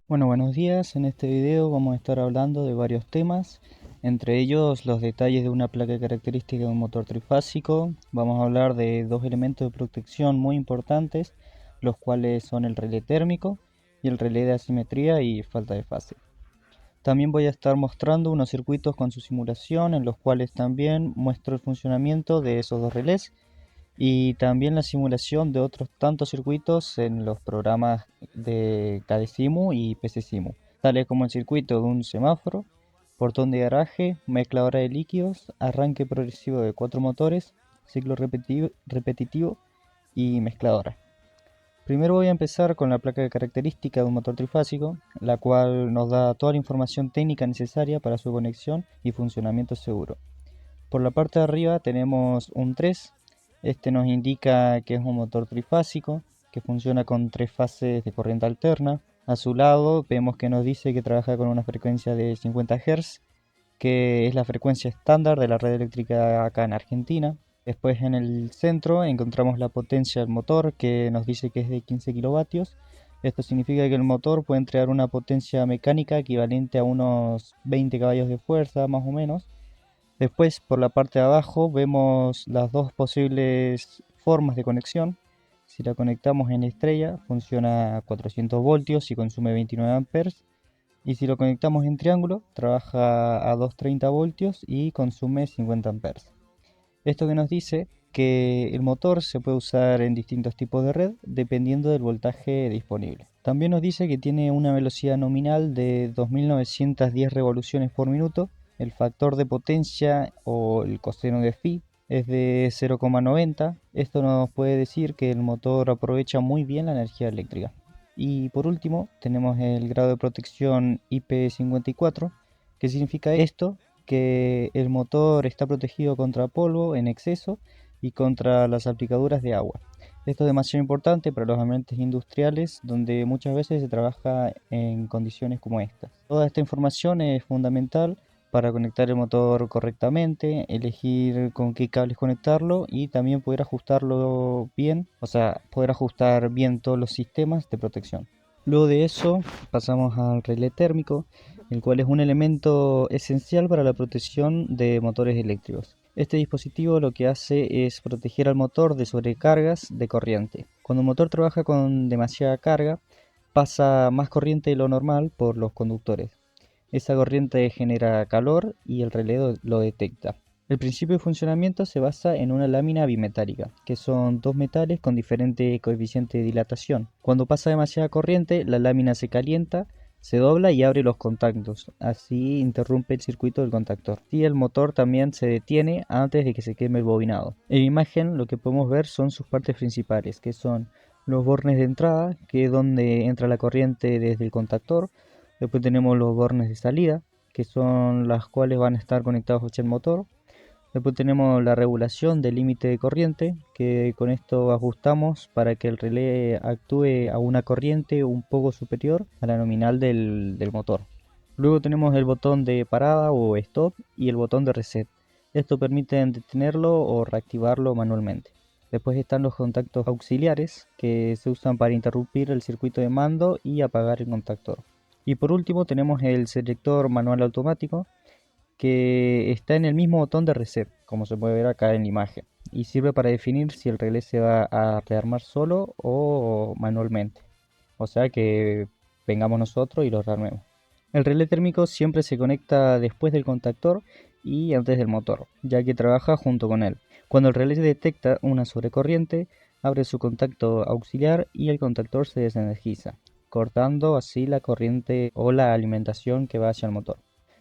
Bueno, buenos días. En este video vamos a estar hablando de varios temas, entre ellos los detalles de una placa característica de un motor trifásico. Vamos a hablar de dos elementos de protección muy importantes, los cuales son el relé térmico y el relé de asimetría y falta de fase. También voy a estar mostrando unos circuitos con su simulación, en los cuales también muestro el funcionamiento de esos dos relés y también la simulación de otros tantos circuitos en los programas de KDesimu y PCSimu, tales como el circuito de un semáforo, portón de garaje, mezcladora de líquidos, arranque progresivo de 4 motores, ciclo repetitivo y mezcladora. Primero voy a empezar con la placa de característica de un motor trifásico, la cual nos da toda la información técnica necesaria para su conexión y funcionamiento seguro. Por la parte de arriba tenemos un 3. Este nos indica que es un motor trifásico que funciona con 3 fases de corriente alterna. A su lado vemos que nos dice que trabaja con una frecuencia de 50 Hz, que es la frecuencia estándar de la red eléctrica acá en Argentina. Después en el centro encontramos la potencia del motor, que nos dice que es de 15 kilovatios. Esto significa que el motor puede entregar una potencia mecánica equivalente a unos 20 caballos de fuerza más o menos. Después, por la parte de abajo, vemos las dos posibles formas de conexión. Si la conectamos en estrella, funciona a 400 voltios y consume 29 amperes. Y si lo conectamos en triángulo, trabaja a 230 voltios y consume 50 amperes. Esto que nos dice que el motor se puede usar en distintos tipos de red dependiendo del voltaje disponible. También nos dice que tiene una velocidad nominal de 2910 revoluciones por minuto. El factor de potencia o el coseno de phi es de 0,90. Esto nos puede decir que el motor aprovecha muy bien la energía eléctrica. Y por último tenemos el grado de protección IP54. ¿Qué significa esto? Que el motor está protegido contra polvo en exceso y contra las aplicaduras de agua. Esto es demasiado importante para los ambientes industriales donde muchas veces se trabaja en condiciones como estas. Toda esta información es fundamental para conectar el motor correctamente, elegir con qué cables conectarlo y también poder ajustarlo bien, o sea, poder ajustar bien todos los sistemas de protección. Luego de eso pasamos al relé térmico, el cual es un elemento esencial para la protección de motores eléctricos. Este dispositivo lo que hace es proteger al motor de sobrecargas de corriente. Cuando un motor trabaja con demasiada carga, pasa más corriente de lo normal por los conductores. Esa corriente genera calor y el relé lo detecta. El principio de funcionamiento se basa en una lámina bimetálica, que son dos metales con diferente coeficiente de dilatación. Cuando pasa demasiada corriente, la lámina se calienta, se dobla y abre los contactos, así interrumpe el circuito del contactor. Y el motor también se detiene antes de que se queme el bobinado. En la imagen lo que podemos ver son sus partes principales, que son los bornes de entrada, que es donde entra la corriente desde el contactor. Después tenemos los bornes de salida, que son las cuales van a estar conectados hacia el motor. Después tenemos la regulación del límite de corriente, que con esto ajustamos para que el relé actúe a una corriente un poco superior a la nominal del motor. Luego tenemos el botón de parada o stop y el botón de reset. Esto permite detenerlo o reactivarlo manualmente. Después están los contactos auxiliares, que se usan para interrumpir el circuito de mando y apagar el contactor. Y por último tenemos el selector manual automático, que está en el mismo botón de reset, como se puede ver acá en la imagen, y sirve para definir si el relé se va a rearmar solo o manualmente, o sea que vengamos nosotros y lo rearmemos. El relé térmico siempre se conecta después del contactor y antes del motor, ya que trabaja junto con él. Cuando el relé detecta una sobrecorriente, abre su contacto auxiliar y el contactor se desenergiza, cortando así la corriente o la alimentación que va hacia el motor.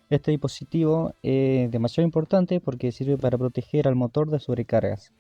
Este dispositivo es demasiado importante porque sirve para proteger al motor de sobrecargas.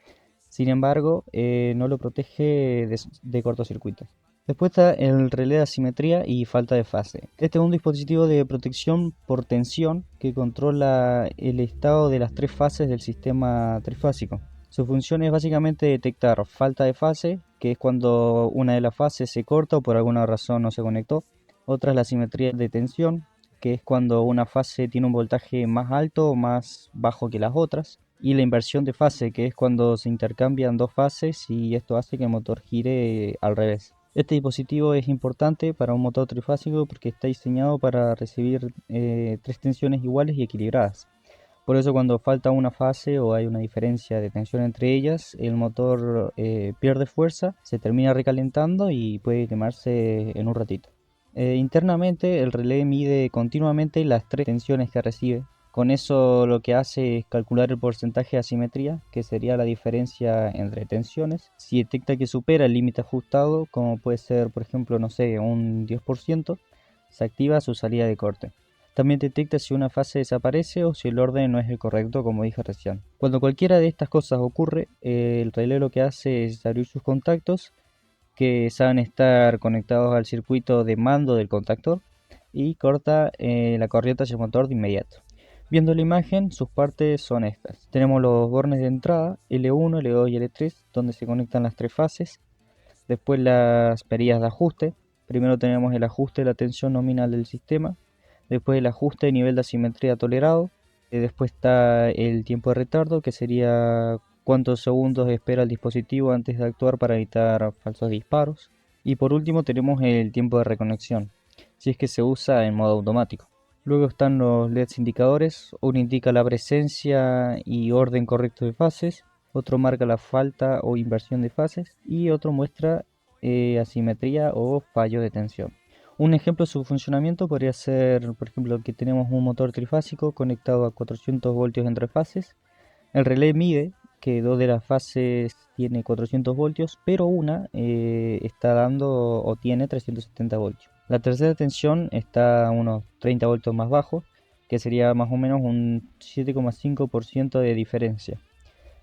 Sin embargo, no lo protege de cortocircuito. Después está el relé de asimetría y falta de fase. Este es un dispositivo de protección por tensión que controla el estado de las 3 fases del sistema trifásico. Su función es básicamente detectar falta de fase, que es cuando una de las fases se corta o por alguna razón no se conectó. Otra es la asimetría de tensión, que es cuando una fase tiene un voltaje más alto o más bajo que las otras. Y la inversión de fase, que es cuando se intercambian dos fases y esto hace que el motor gire al revés. Este dispositivo es importante para un motor trifásico porque está diseñado para recibir tres tensiones iguales y equilibradas. Por eso cuando falta una fase o hay una diferencia de tensión entre ellas, el motor pierde fuerza, se termina recalentando y puede quemarse en un ratito. Internamente el relé mide continuamente las tres tensiones que recibe. Con eso lo que hace es calcular el porcentaje de asimetría, que sería la diferencia entre tensiones. Si detecta que supera el límite ajustado, como puede ser por ejemplo, no sé, un 10%, se activa su salida de corte. También detecta si una fase desaparece o si el orden no es el correcto, como dije recién. Cuando cualquiera de estas cosas ocurre, el relé lo que hace es abrir sus contactos, que saben estar conectados al circuito de mando del contactor, y corta la corriente hacia el motor de inmediato. Viendo la imagen, sus partes son estas. Tenemos los bornes de entrada, L1, L2 y L3, donde se conectan las tres fases. Después las perillas de ajuste. Primero tenemos el ajuste de la tensión nominal del sistema. Después el ajuste de nivel de asimetría tolerado. Después está el tiempo de retardo, que sería cuántos segundos espera el dispositivo antes de actuar para evitar falsos disparos. Y por último tenemos el tiempo de reconexión, si es que se usa en modo automático. Luego están los LEDs indicadores. Uno indica la presencia y orden correcto de fases, otro marca la falta o inversión de fases y otro muestra asimetría o fallo de tensión. Un ejemplo de su funcionamiento podría ser, por ejemplo, que tenemos un motor trifásico conectado a 400 voltios entre fases. El relé mide que dos de las fases tiene 400 voltios, pero una está dando o tiene 370 voltios. La tercera tensión está a unos 30 voltios más bajo, que sería más o menos un 7,5% de diferencia.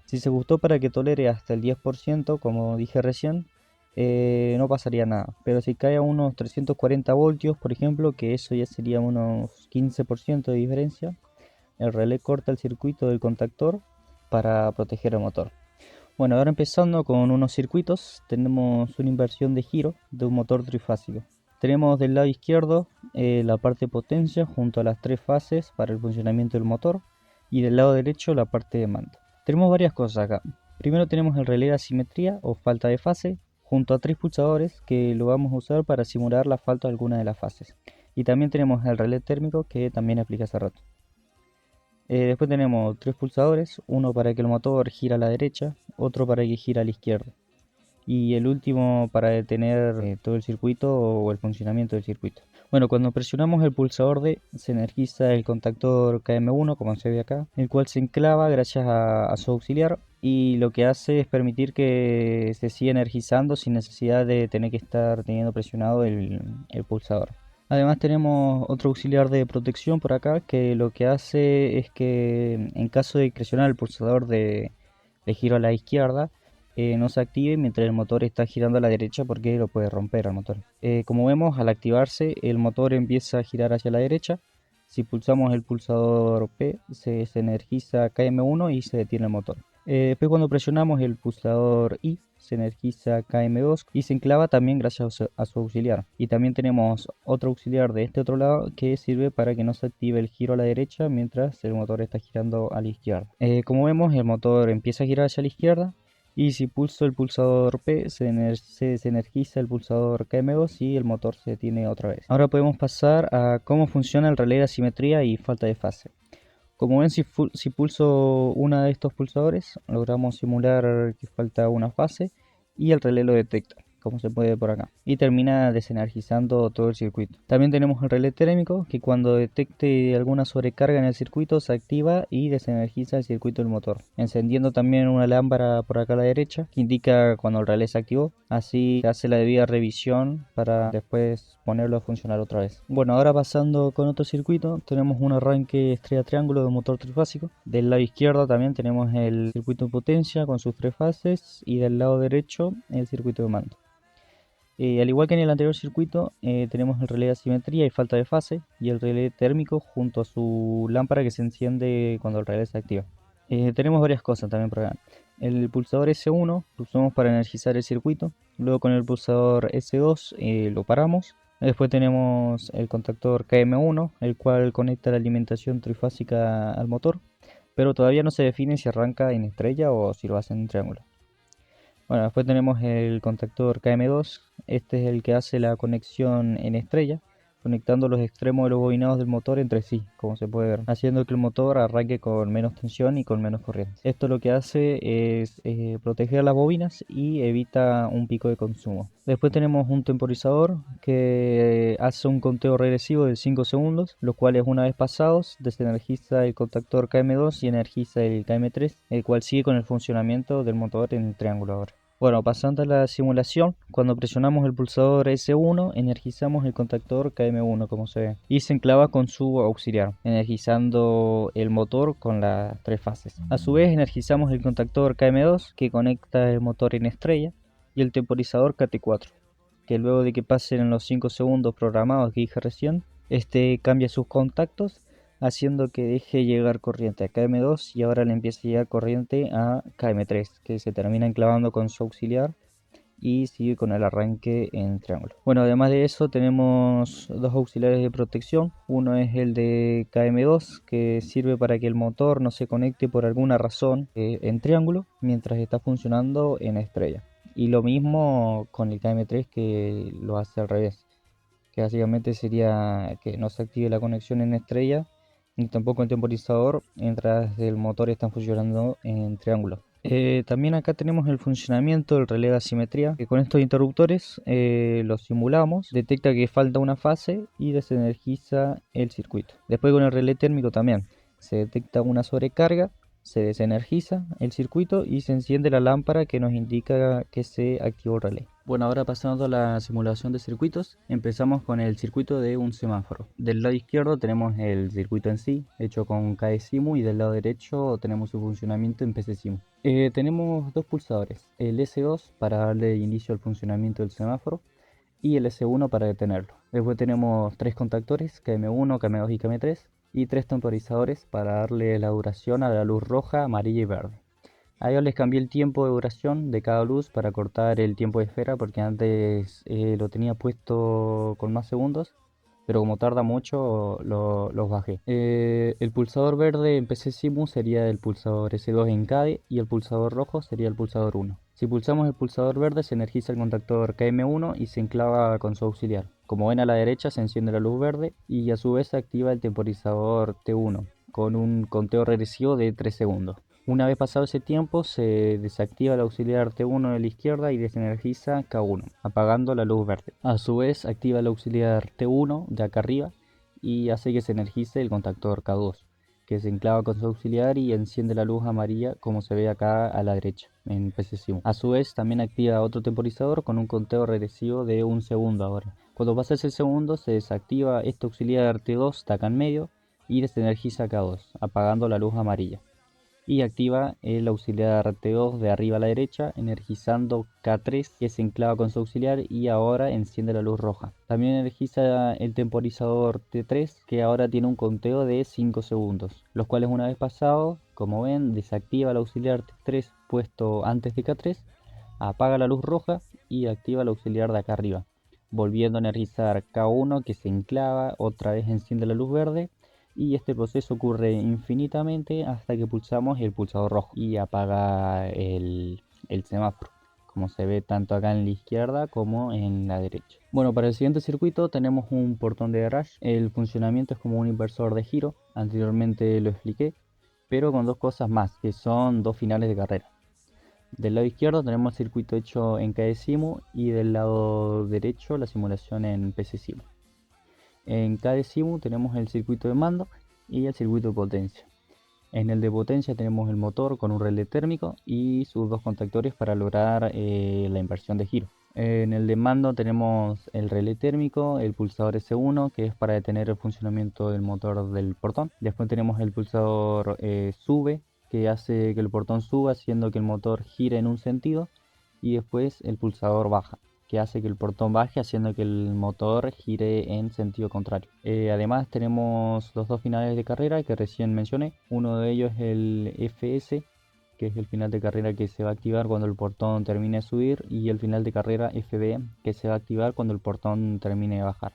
Si se ajustó para que tolere hasta el 10%, como dije recién, no pasaría nada. Pero si cae a unos 340 voltios, por ejemplo, que eso ya sería unos 15% de diferencia, el relé corta el circuito del contactor para proteger el motor. Bueno, ahora empezando con unos circuitos, tenemos una inversión de giro de un motor trifásico. Tenemos del lado izquierdo la parte de potencia junto a las tres fases para el funcionamiento del motor, y del lado derecho la parte de mando. Tenemos varias cosas acá. Primero tenemos el relé de asimetría o falta de fase junto a tres pulsadores que lo vamos a usar para simular la falta de alguna de las fases. Y también tenemos el relé térmico que también apliqué hace rato. Después tenemos tres pulsadores, uno para que el motor gira a la derecha, otro para que gira a la izquierda, y el último para detener todo el circuito o el funcionamiento del circuito. Bueno, cuando presionamos el pulsador D se energiza el contactor KM1, como se ve acá, el cual se enclava gracias a su auxiliar, y lo que hace es permitir que se siga energizando sin necesidad de tener que estar teniendo presionado el pulsador. Además tenemos otro auxiliar de protección por acá, que lo que hace es que en caso de presionar el pulsador de giro a la izquierda, no se active mientras el motor está girando a la derecha, porque lo puede romper al motor. Como vemos, al activarse el motor empieza a girar hacia la derecha. Si pulsamos el pulsador P se energiza KM1 y se detiene el motor. Después cuando presionamos el pulsador I se energiza KM2 y se enclava también gracias a su auxiliar. Y también tenemos otro auxiliar de este otro lado que sirve para que no se active el giro a la derecha mientras el motor está girando a la izquierda. Como vemos, el motor empieza a girar hacia la izquierda, y si pulso el pulsador P se energiza el pulsador KM2 y el motor se detiene otra vez. Ahora podemos pasar a cómo funciona el relé de asimetría y falta de fase. Como ven, si pulso uno de estos pulsadores, logramos simular que falta una fase y el relé lo detecta, como se puede ver por acá, y termina desenergizando todo el circuito. También tenemos el relé térmico, que cuando detecte alguna sobrecarga en el circuito se activa y desenergiza el circuito del motor, encendiendo también una lámpara por acá a la derecha que indica cuando el relé se activó. Así se hace la debida revisión para después ponerlo a funcionar otra vez. Bueno, ahora pasando con otro circuito, tenemos un arranque estrella triángulo de motor trifásico. Del lado izquierdo también tenemos el circuito de potencia con sus tres fases, y del lado derecho el circuito de mando. Al igual que en el anterior circuito, tenemos el relé de asimetría y falta de fase, y el relé térmico junto a su lámpara que se enciende cuando el relé se activa. Tenemos varias cosas también por acá. El pulsador S1 lo usamos para energizar el circuito. Luego con el pulsador S2 lo paramos. Después tenemos el contactor KM1, el cual conecta la alimentación trifásica al motor, pero todavía no se define si arranca en estrella o si lo hace en triángulo. Bueno, después tenemos el contactor KM2. Este es el que hace la conexión en estrella, conectando los extremos de los bobinados del motor entre sí, como se puede ver, haciendo que el motor arranque con menos tensión y con menos corriente. Esto lo que hace es proteger las bobinas y evita un pico de consumo. Después tenemos un temporizador que hace un conteo regresivo de 5 segundos, los cuales una vez pasados desenergiza el contactor KM2 y energiza el KM3, el cual sigue con el funcionamiento del motor en el triángulo ahora. Bueno, pasando a la simulación, cuando presionamos el pulsador S1, energizamos el contactor KM1, como se ve, y se enclava con su auxiliar, energizando el motor con las tres fases. A su vez, energizamos el contactor KM2, que conecta el motor en estrella, y el temporizador KT4, que luego de que pasen los 5 segundos programados que dije recién, este cambia sus contactos, haciendo que deje llegar corriente a KM2 y ahora le empiece a llegar corriente a KM3, que se termina enclavando con su auxiliar y sigue con el arranque en triángulo. Bueno, además de eso tenemos dos auxiliares de protección. Uno es el de KM2, que sirve para que el motor no se conecte por alguna razón en triángulo mientras está funcionando en estrella. Y lo mismo con el KM3, que lo hace al revés, que básicamente sería que no se active la conexión en estrella ni tampoco el temporizador mientras el motor está funcionando en triángulo. También acá tenemos el funcionamiento del relé de asimetría, que con estos interruptores lo simulamos, detecta que falta una fase y desenergiza el circuito. Después con el relé térmico también se detecta una sobrecarga, se desenergiza el circuito y se enciende la lámpara que nos indica que se activó el relé. Bueno, ahora pasando a la simulación de circuitos, empezamos con el circuito de un semáforo. Del lado izquierdo tenemos el circuito en sí, hecho con KSIMU, y del lado derecho tenemos su funcionamiento en PCSIMU. Tenemos dos pulsadores, el S2 para darle inicio al funcionamiento del semáforo y el S1 para detenerlo. Después tenemos tres contactores, KM1, KM2 y KM3, y tres temporizadores para darle la duración a la luz roja, amarilla y verde. A ellos les cambié el tiempo de duración de cada luz para cortar el tiempo de espera, porque antes lo tenía puesto con más segundos, pero como tarda mucho los bajé. El pulsador verde en PC Simu sería el pulsador S2 en CADE y el pulsador rojo sería el pulsador 1. Si pulsamos el pulsador verde se energiza el contactor KM1 y se enclava con su auxiliar. Como ven, a la derecha se enciende la luz verde y a su vez se activa el temporizador T1 con un conteo regresivo de 3 segundos. Una vez pasado ese tiempo se desactiva el auxiliar T1 de la izquierda y desenergiza K1, apagando la luz verde. A su vez activa el auxiliar T1 de acá arriba y hace que se energice el contactor K2, que se enclava con su auxiliar y enciende la luz amarilla como se ve acá a la derecha en PCSIMU. A su vez también activa otro temporizador con un conteo regresivo de un segundo ahora. Cuando pasa ese segundo se desactiva este auxiliar T2 de acá en medio y desenergiza K2, apagando la luz amarilla. Y activa el auxiliar T2 de arriba a la derecha, energizando K3 que se enclava con su auxiliar y ahora enciende la luz roja. También energiza el temporizador T3 que ahora tiene un conteo de 5 segundos, los cuales una vez pasado, como ven, desactiva el auxiliar T3 puesto antes de K3, apaga la luz roja y activa el auxiliar de acá arriba, volviendo a energizar K1 que se enclava, otra vez enciende la luz verde y este proceso ocurre infinitamente hasta que pulsamos el pulsador rojo y apaga el semáforo, como se ve tanto acá en la izquierda como en la derecha. Bueno, para el siguiente circuito tenemos un portón de garage. El funcionamiento es como un inversor de giro, anteriormente lo expliqué, pero con dos cosas más, que son dos finales de carrera. Del lado izquierdo tenemos el circuito hecho en KSIMU y del lado derecho la simulación en PCSIMU. En cada simu tenemos el circuito de mando y el circuito de potencia. En el de potencia tenemos el motor con un relé térmico y sus dos contactores para lograr la inversión de giro. En el de mando tenemos el relé térmico, el pulsador S1 que es para detener el funcionamiento del motor del portón. Después tenemos el pulsador sube que hace que el portón suba haciendo que el motor gire en un sentido, y después el pulsador baja que hace que el portón baje haciendo que el motor gire en sentido contrario. Además tenemos los dos finales de carrera que recién mencioné. Uno de ellos es el FS, que es el final de carrera que se va a activar cuando el portón termine de subir, y el final de carrera FB, que se va a activar cuando el portón termine de bajar.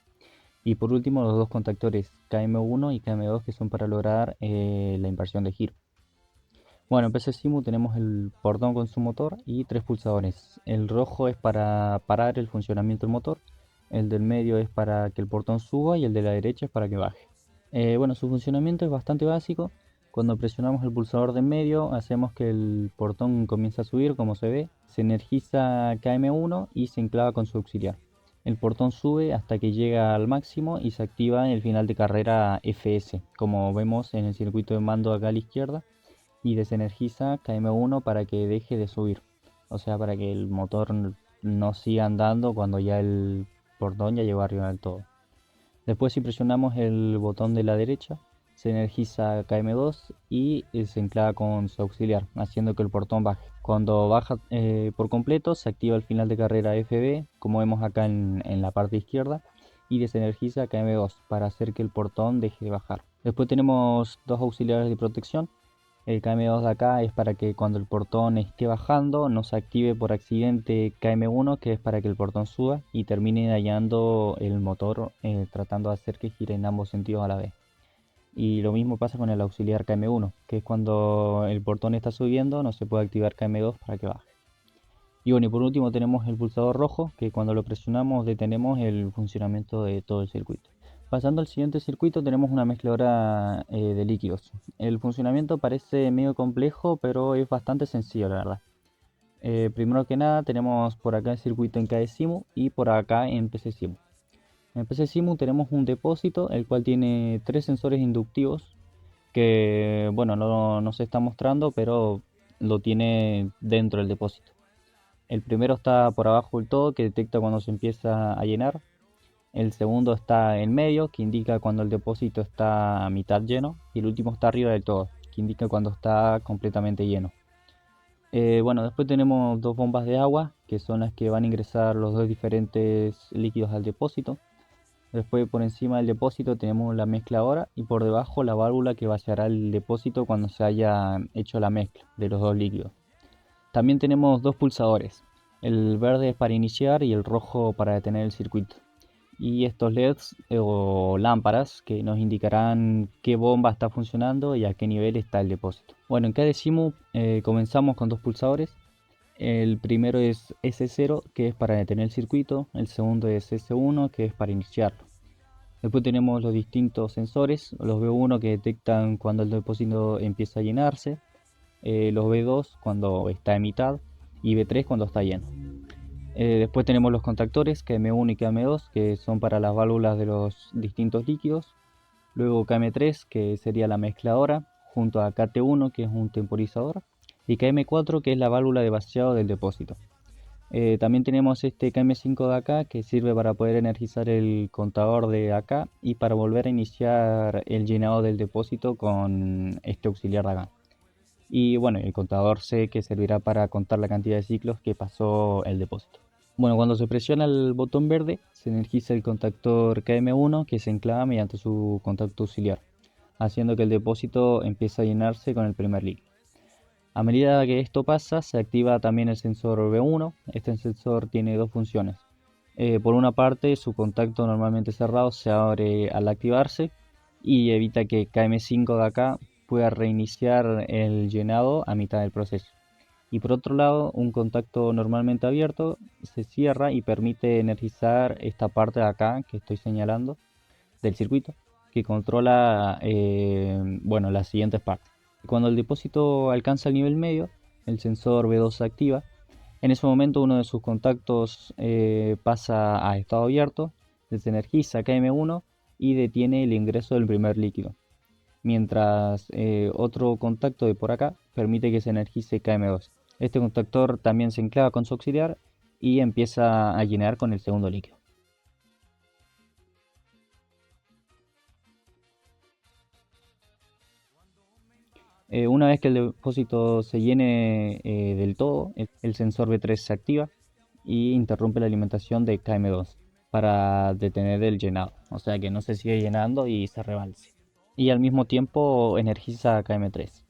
Y por último los dos contactores KM1 y KM2 que son para lograr la inversión de giro. Bueno, en PC Simu tenemos el portón con su motor y tres pulsadores. El rojo es para parar el funcionamiento del motor, el del medio es para que el portón suba y el de la derecha es para que baje. Bueno, su funcionamiento es bastante básico. Cuando presionamos el pulsador de en medio, hacemos que el portón comience a subir, como se ve. Se energiza KM1 y se enclava con su auxiliar. El portón sube hasta que llega al máximo y se activa en el final de carrera FS, como vemos en el circuito de mando acá a la izquierda, y desenergiza KM1 para que deje de subir. O sea, para que el motor no siga andando cuando ya el portón ya llegó arriba del todo. Después, si presionamos el botón de la derecha, se energiza KM2 y se enclava con su auxiliar, haciendo que el portón baje. Cuando baja por completo, se activa el final de carrera FB, como vemos acá en la parte izquierda, y desenergiza KM2 para hacer que el portón deje de bajar. Después tenemos dos auxiliares de protección. El KM2 de acá es para que cuando el portón esté bajando no se active por accidente KM1, que es para que el portón suba y termine dañando el motor, tratando de hacer que gire en ambos sentidos a la vez. Y lo mismo pasa con el auxiliar KM1, que es cuando el portón está subiendo no se puede activar KM2 para que baje. Y bueno, y por último tenemos el pulsador rojo, que cuando lo presionamos detenemos el funcionamiento de todo el circuito. Pasando al siguiente circuito tenemos una mezcladora de líquidos. El funcionamiento parece medio complejo, pero es bastante sencillo la verdad. Primero que nada tenemos por acá el circuito en KDesimu y por acá en PCSimu. En PCSimu tenemos un depósito el cual tiene tres sensores inductivos que bueno no se está mostrando, pero lo tiene dentro del depósito. El primero está por abajo del todo, que detecta cuando se empieza a llenar. El segundo está en medio, que indica cuando el depósito está a mitad lleno. Y el último está arriba del todo, que indica cuando está completamente lleno. Bueno, después tenemos dos bombas de agua, que son las que van a ingresar los dos diferentes líquidos al depósito. Después por encima del depósito tenemos la mezcladora y por debajo la válvula que vaciará el depósito cuando se haya hecho la mezcla de los dos líquidos. También tenemos dos pulsadores, el verde es para iniciar y el rojo para detener el circuito. Y estos LEDs o lámparas que nos indicarán qué bomba está funcionando y a qué nivel está el depósito. Bueno, en cada Simu comenzamos con dos pulsadores. El primero es S0, que es para detener el circuito. El segundo es S1, que es para iniciarlo. Después tenemos los distintos sensores, los B1 que detectan cuando el depósito empieza a llenarse, los B2 cuando está en mitad y B3 cuando está lleno. Después tenemos los contactores KM1 y KM2 que son para las válvulas de los distintos líquidos. Luego KM3 que sería la mezcladora junto a KT1 que es un temporizador y KM4 que es la válvula de vaciado del depósito. También tenemos este KM5 de acá que sirve para poder energizar el contador de acá y para volver a iniciar el llenado del depósito con este auxiliar de acá. Y bueno, el contador C que servirá para contar la cantidad de ciclos que pasó el depósito. Bueno, cuando se presiona el botón verde, se energiza el contactor KM1 que se enclava mediante su contacto auxiliar, haciendo que el depósito empiece a llenarse con el primer líquido. A medida que esto pasa, se activa también el sensor B1. Este sensor tiene dos funciones. Por una parte, su contacto normalmente cerrado se abre al activarse y evita que KM5 de acá pueda reiniciar el llenado a mitad del proceso. Y por otro lado, un contacto normalmente abierto se cierra y permite energizar esta parte de acá que estoy señalando del circuito que controla bueno, las siguientes partes. Cuando el depósito alcanza el nivel medio, el sensor B2 se activa. En ese momento uno de sus contactos pasa a estado abierto, desenergiza KM1 y detiene el ingreso del primer líquido. Mientras otro contacto de por acá permite que se energice KM2. Este contactor también se enclava con su auxiliar y empieza a llenar con el segundo líquido. Una vez que el depósito se llene del todo, el sensor B3 se activa y interrumpe la alimentación de KM2 para detener el llenado, o sea que no se sigue llenando y se rebalse. Y al mismo tiempo energiza KM3.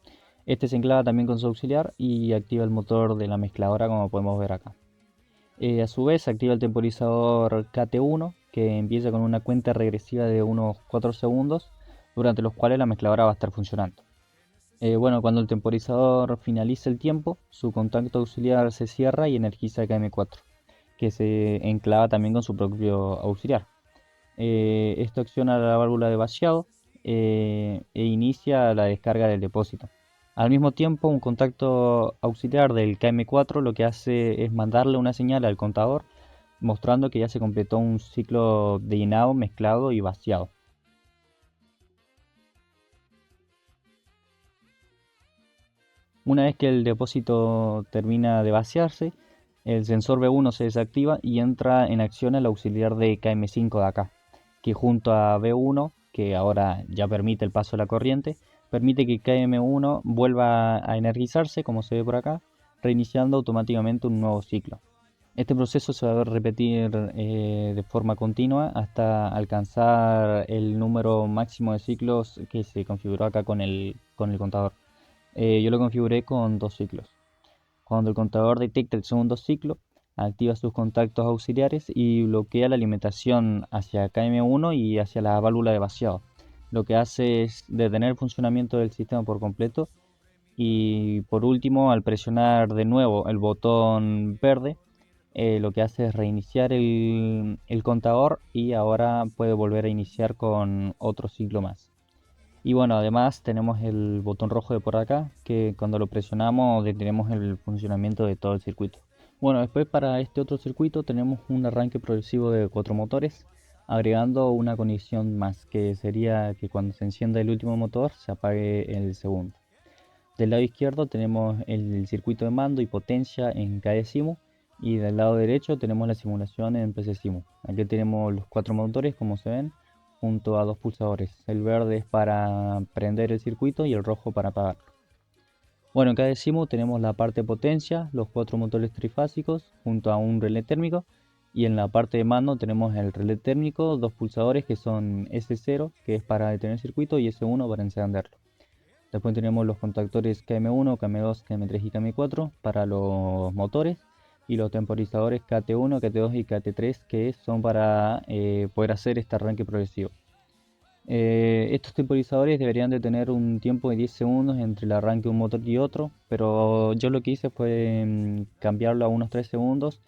Este se enclava también con su auxiliar y activa el motor de la mezcladora como podemos ver acá. A su vez activa el temporizador KT1 que empieza con una cuenta regresiva de unos 4 segundos durante los cuales la mezcladora va a estar funcionando. Bueno, cuando el temporizador finaliza el tiempo, su contacto auxiliar se cierra y energiza el KM4, que se enclava también con su propio auxiliar. Esto acciona la válvula de vaciado e inicia la descarga del depósito. Al mismo tiempo, un contacto auxiliar del KM4 lo que hace es mandarle una señal al contador mostrando que ya se completó un ciclo de llenado, mezclado y vaciado. Una vez que el depósito termina de vaciarse, el sensor B1 se desactiva y entra en acción el auxiliar de KM5 de acá, que junto a B1, que ahora ya permite el paso de la corriente, permite que KM1 vuelva a energizarse, como se ve por acá, reiniciando automáticamente un nuevo ciclo. Este proceso se va a repetir de forma continua hasta alcanzar el número máximo de ciclos que se configuró acá con el contador. Yo lo configuré con 2 ciclos. Cuando el contador detecta el segundo ciclo, activa sus contactos auxiliares y bloquea la alimentación hacia KM1 y hacia la válvula de vaciado. Lo que hace es detener el funcionamiento del sistema por completo y por último, al presionar de nuevo el botón verde, lo que hace es reiniciar el contador y ahora puede volver a iniciar con otro ciclo más. Y bueno, además tenemos el botón rojo de por acá, que cuando lo presionamos detenemos el funcionamiento de todo el circuito. Bueno, después para este otro circuito tenemos un arranque progresivo de 4 motores, agregando una condición más, que sería que cuando se encienda el último motor se apague el segundo. Del lado izquierdo tenemos el circuito de mando y potencia en KDesimu, y del lado derecho tenemos la simulación en PCSimu. Aquí tenemos los 4 motores como se ven, junto a 2 pulsadores. El verde es para prender el circuito y el rojo para apagarlo. Bueno, en KDesimu tenemos la parte potencia, los 4 motores trifásicos junto a un relé térmico, y en la parte de mando tenemos el relé térmico, 2 pulsadores que son S0, que es para detener el circuito, y S1 para encenderlo. Después tenemos los contactores KM1, KM2, KM3 y KM4 para los motores, y los temporizadores KT1, KT2 y KT3 que son para poder hacer este arranque progresivo. Estos temporizadores deberían de tener un tiempo de 10 segundos entre el arranque de un motor y otro, pero yo lo que hice fue cambiarlo a unos 3 segundos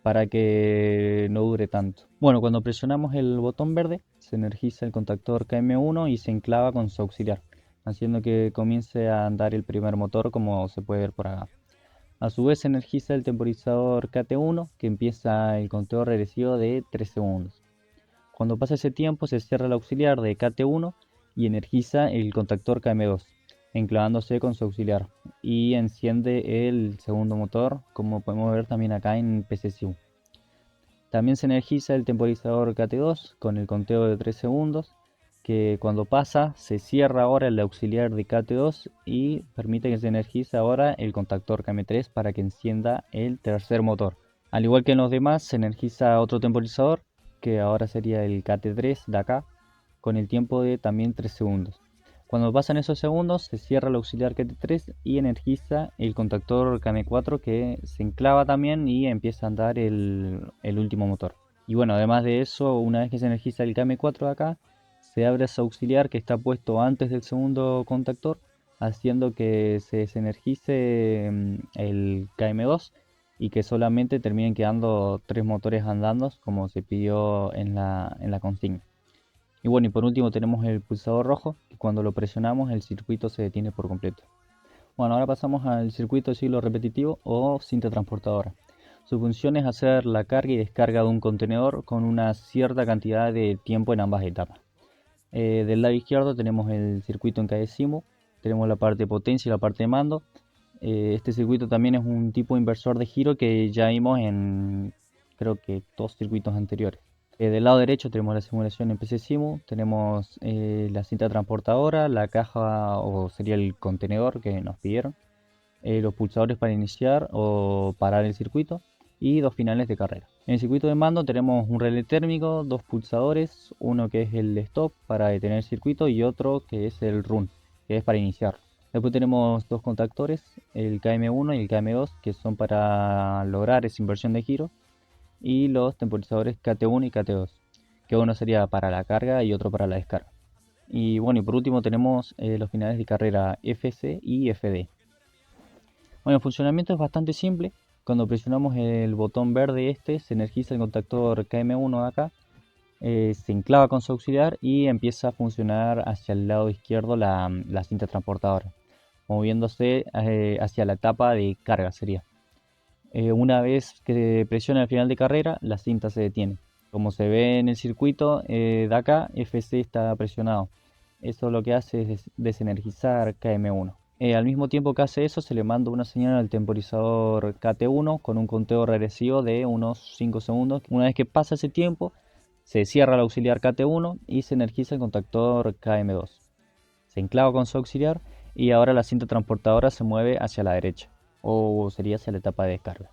para que no dure tanto. Bueno, cuando presionamos el botón verde se energiza el contactor KM1 y se enclava con su auxiliar, haciendo que comience a andar el primer motor, como se puede ver por acá. A su vez se energiza el temporizador KT1, que empieza el conteo regresivo de 3 segundos. Cuando pasa ese tiempo se cierra el auxiliar de KT1 y energiza el contactor KM2, enclavándose con su auxiliar, y enciende el segundo motor, como podemos ver también acá en PCSIU. También se energiza el temporizador KT2 con el conteo de 3 segundos, que cuando pasa se cierra ahora el auxiliar de KT2 y permite que se energice ahora el contactor KM3 para que encienda el tercer motor. Al igual que en los demás, se energiza otro temporizador, que ahora sería el KT3 de acá, con el tiempo de también 3 segundos. Cuando pasan esos segundos, se cierra el auxiliar KT3 y energiza el contactor KM4, que se enclava también y empieza a andar el último motor. Y bueno, además de eso, una vez que se energiza el KM4 de acá, se abre ese auxiliar que está puesto antes del segundo contactor, haciendo que se desenergice el KM2 y que solamente terminen quedando 3 motores andando, como se pidió en la consigna. Y bueno, y por último tenemos el pulsador rojo, que cuando lo presionamos el circuito se detiene por completo. Bueno, ahora pasamos al circuito de ciclo repetitivo o cinta transportadora. Su función es hacer la carga y descarga de un contenedor con una cierta cantidad de tiempo en ambas etapas. Del lado izquierdo tenemos el circuito en KDesimu, tenemos la parte de potencia y la parte de mando. Este circuito también es un tipo inversor de giro que ya vimos en, creo que, 2 circuitos anteriores. Del lado derecho tenemos la simulación en PCSimu, tenemos la cinta transportadora, la caja o sería el contenedor que nos pidieron, los pulsadores para iniciar o parar el circuito y 2 finales de carrera. En el circuito de mando tenemos un relé térmico, 2 pulsadores, uno que es el stop para detener el circuito y otro que es el run, que es para iniciar. Después tenemos 2 contactores, el KM1 y el KM2, que son para lograr esa inversión de giro, y los temporizadores KT1 y KT2, que uno sería para la carga y otro para la descarga. Y bueno, y por último tenemos los finales de carrera FC y FD. Bueno, el funcionamiento es bastante simple. Cuando presionamos el botón verde se energiza el contactor KM1 de acá, se enclava con su auxiliar y empieza a funcionar hacia el lado izquierdo la cinta transportadora, moviéndose hacia la etapa de carga sería. Una vez que presiona el final de carrera, la cinta se detiene. Como se ve en el circuito de acá, FC está presionado. Eso lo que hace es desenergizar KM1. Al mismo tiempo que hace eso, se le manda una señal al temporizador KT1 con un conteo regresivo de unos 5 segundos. Una vez que pasa ese tiempo, se cierra el auxiliar KT1 y se energiza el contactor KM2. Se enclava con su auxiliar y ahora la cinta transportadora se mueve hacia la derecha, o sería hacia la etapa de descarga.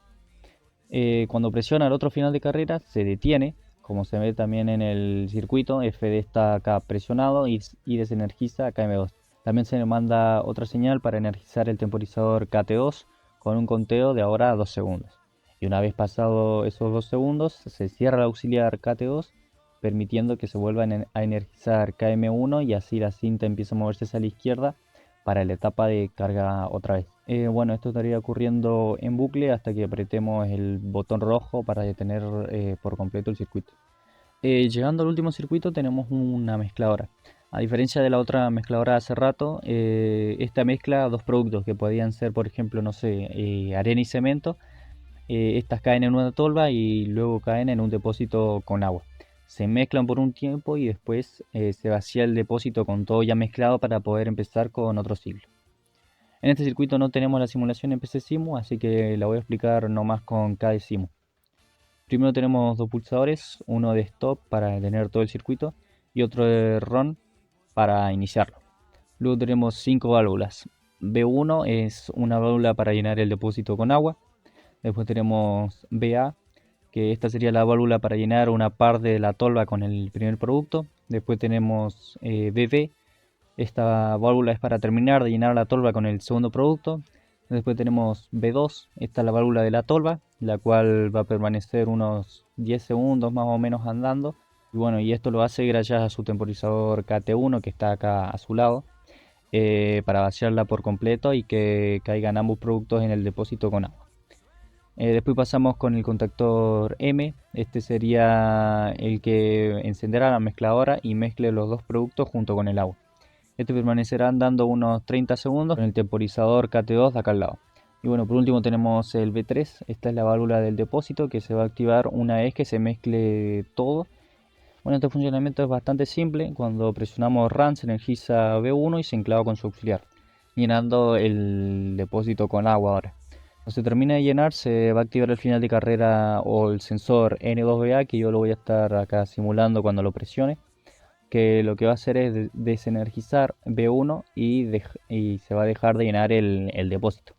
Cuando presiona el otro final de carrera, se detiene, como se ve también en el circuito. FD está acá presionado y desenergiza KM2. También se le manda otra señal para energizar el temporizador KT2 con un conteo de ahora 2 segundos. Y una vez pasado esos 2 segundos, se cierra el auxiliar KT2, permitiendo que se vuelva a energizar KM1 y así la cinta empieza a moverse hacia la izquierda para la etapa de carga otra vez. Bueno, esto estaría ocurriendo en bucle hasta que apretemos el botón rojo para detener por completo el circuito. Llegando al último circuito tenemos una mezcladora. A diferencia de la otra mezcladora de hace rato, esta mezcla dos productos que podían ser, por ejemplo, no sé, arena y cemento. Estas caen en una tolva y luego caen en un depósito con agua. Se mezclan por un tiempo y después se vacía el depósito con todo ya mezclado para poder empezar con otro ciclo. En este circuito no tenemos la simulación en PC Simu, así que la voy a explicar nomás con KD Simu. Primero tenemos dos pulsadores, uno de stop para detener todo el circuito y otro de run para iniciarlo. Luego tenemos 5 válvulas. B1 es una válvula para llenar el depósito con agua. Después tenemos BA, que esta sería la válvula para llenar una parte de la tolva con el primer producto. Después tenemos BB, esta válvula es para terminar de llenar la tolva con el segundo producto. Después tenemos B2, esta es la válvula de la tolva, la cual va a permanecer unos 10 segundos más o menos andando. Y bueno, y esto lo hace gracias a su temporizador KT1 que está acá a su lado, para vaciarla por completo y que caigan ambos productos en el depósito con agua. Después pasamos con el contactor M, este sería el que encenderá la mezcladora y mezcle los dos productos junto con el agua. Este permanecerá andando unos 30 segundos con el temporizador KT2 de acá al lado. Y bueno, por último tenemos el B3, esta es la válvula del depósito que se va a activar una vez que se mezcle todo. Bueno, este funcionamiento es bastante simple. Cuando presionamos RUN se energiza B1 y se enclava con su auxiliar, llenando el depósito con agua ahora. Cuando se termina de llenar se va a activar el final de carrera o el sensor N2VA, que yo lo voy a estar acá simulando cuando lo presione, que lo que va a hacer es desenergizar B1 y se va a dejar de llenar el depósito.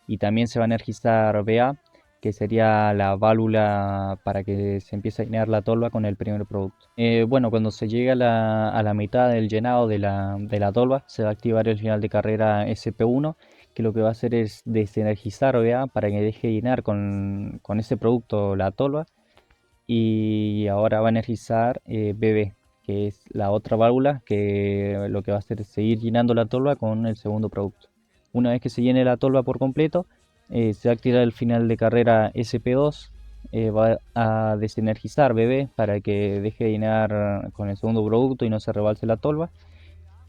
Y también se va a energizar BA, que sería la válvula para que se empiece a llenar la tolva con el primer producto. Bueno, cuando se llega a la mitad del llenado de la tolva, se va a activar el final de carrera SP1, que lo que va a hacer es desenergizar BA para que deje de llenar con ese producto la tolva. Y ahora va a energizar BB, que es la otra válvula que lo que va a hacer es seguir llenando la tolva con el segundo producto. Una vez que se llene la tolva por completo, se va a activar el final de carrera SP2, va a desenergizar BB para que deje de llenar con el segundo producto y no se rebalse la tolva,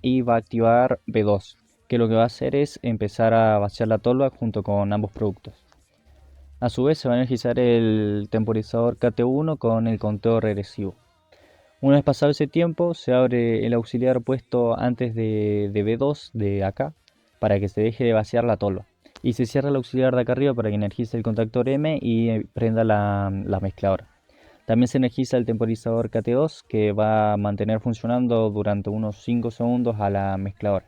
y va a activar B2, que lo que va a hacer es empezar a vaciar la tolva junto con ambos productos. A su vez se va a energizar el temporizador KT1 con el conteo regresivo. Una vez pasado ese tiempo, se abre el auxiliar puesto antes de B2 de acá para que se deje de vaciar la tolva. Y se cierra el auxiliar de acá arriba para que energice el contactor M y prenda la mezcladora. También se energiza el temporizador KT2, que va a mantener funcionando durante unos 5 segundos a la mezcladora.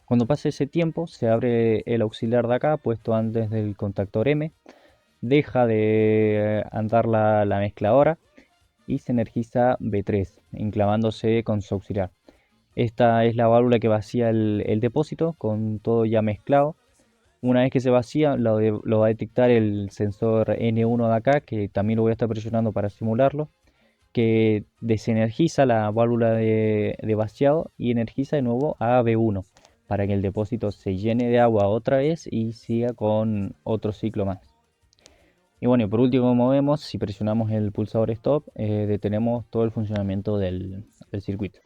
Cuando pase ese tiempo, se abre el auxiliar de acá puesto antes del contactor M, deja de andar la mezcladora y se energiza B3, enclavándose con su auxiliar. Esta es la válvula que vacía el depósito con todo ya mezclado. Una vez que se vacía, lo va a detectar el sensor N1 de acá, que también lo voy a estar presionando para simularlo. que desenergiza la válvula de vaciado y energiza de nuevo a B1 para que el depósito se llene de agua otra vez y siga con otro ciclo más. Y bueno, y por último, como vemos, si presionamos el pulsador stop, detenemos todo el funcionamiento del circuito.